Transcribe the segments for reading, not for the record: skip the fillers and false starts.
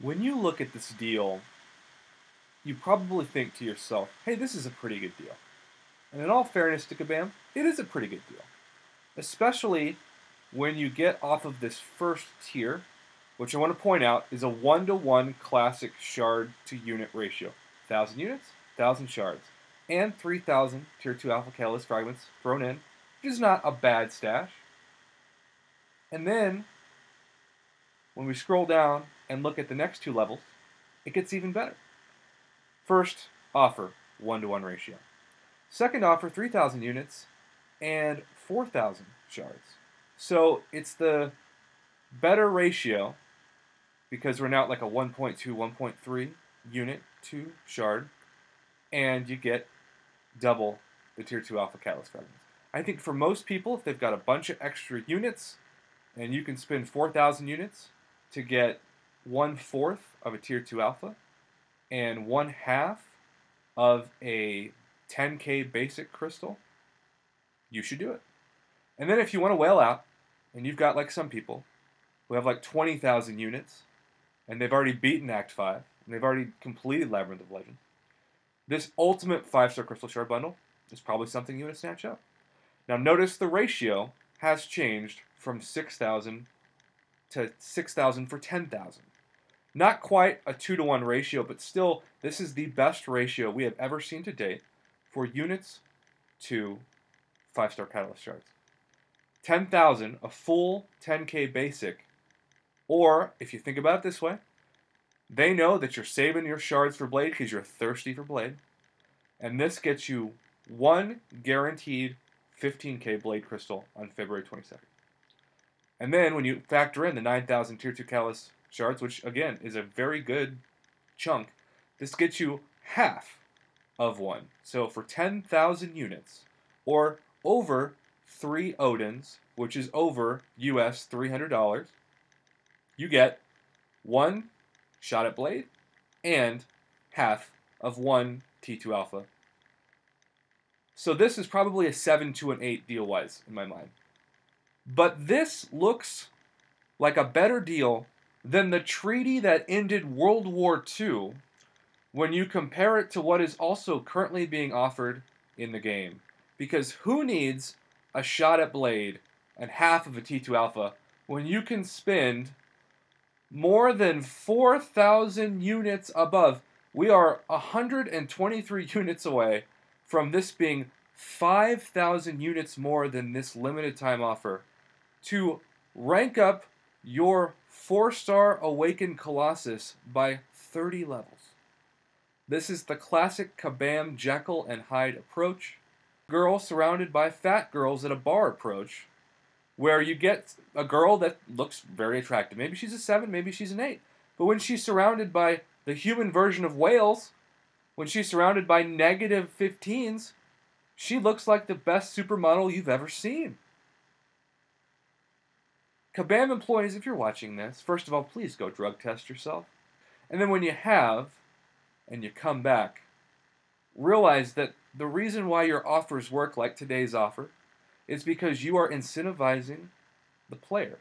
When you look at this deal, you probably think to yourself, hey, this is a pretty good deal. And in all fairness to Kabam, it is a pretty good deal. Especially when you get off of this first tier, which I want to point out is a 1-to-1 classic shard to unit ratio. 1,000 units, 1,000 shards, and 3,000 tier 2 alpha catalyst fragments thrown in, which is not a bad stash. And then, when we scroll down and look at the next two levels, it gets even better. First offer, 1-to-1 ratio. Second offer, 3,000 units and 4,000 shards. So it's the better ratio because we're now at like a 1.2, 1.3 unit to shard, and you get double the tier 2 alpha catalyst fragments. I think for most people, if they've got a bunch of extra units and you can spend 4,000 units to get 1/4 of a tier 2 alpha and 1/2 of a 10k basic crystal, you should do it. And then if you want to whale out, and you've got like some people who have like 20,000 units, and they've already beaten Act 5, and they've already completed Labyrinth of Legend, this ultimate 5-star crystal shard bundle is probably something you want to snatch up. Now notice the ratio has changed from 6,000 to 6,000 for 10,000. Not quite a 2-to-1 ratio, but still, this is the best ratio we have ever seen to date for units to 5-star catalyst shards. 10,000, a full 10k basic, or if you think about it this way, they know that you're saving your shards for Blade because you're thirsty for Blade, and this gets you one guaranteed 15k Blade crystal on February 22nd. And then when you factor in the 9,000 tier 2 catalyst shards, which again is a very good chunk, this gets you half of one. So for 10,000 units, or over 3 Odins, which is over US $300, you get one shot at Blade and half of one T2 Alpha. So this is probably a 7 to an 8 deal-wise in my mind. But this looks like a better deal than the treaty that ended World War II when you compare it to what is also currently being offered in the game. Because who needs a shot at Blade and half of a T2 Alpha when you can spend more than 4,000 units above? We are 123 units away from this being 5,000 units more than this limited time offer to rank up your 4-star Awakened Colossus by 30 levels. This is the classic Kabam, Jekyll, and Hyde approach. Girl surrounded by fat girls at a bar approach, where you get a girl that looks very attractive. Maybe she's a 7, maybe she's an 8. But when she's surrounded by the human version of whales, when she's surrounded by negative 15s, she looks like the best supermodel you've ever seen. Kabam employees, if you're watching this, first of all, please go drug test yourself. And then when you have, and you come back, realize that the reason why your offers work like today's offer is because you are incentivizing the player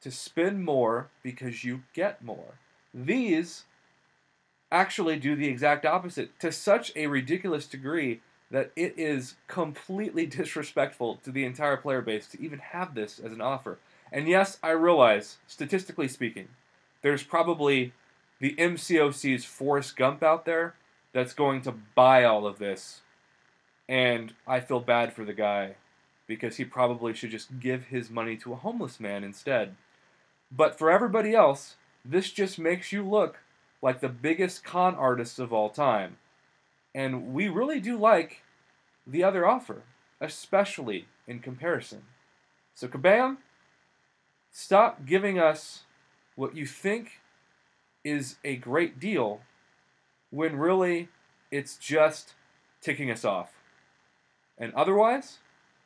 to spend more because you get more. These actually do the exact opposite to such a ridiculous degree that it is completely disrespectful to the entire player base to even have this as an offer. And yes, I realize, statistically speaking, there's probably the MCOC's Forrest Gump out there that's going to buy all of this. And I feel bad for the guy because he probably should just give his money to a homeless man instead. But for everybody else, this just makes you look like the biggest con artists of all time. And we really do like the other offer, especially in comparison. So Kabam, stop giving us what you think is a great deal when really it's just ticking us off. And otherwise,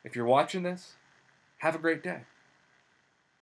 if you're watching this, have a great day.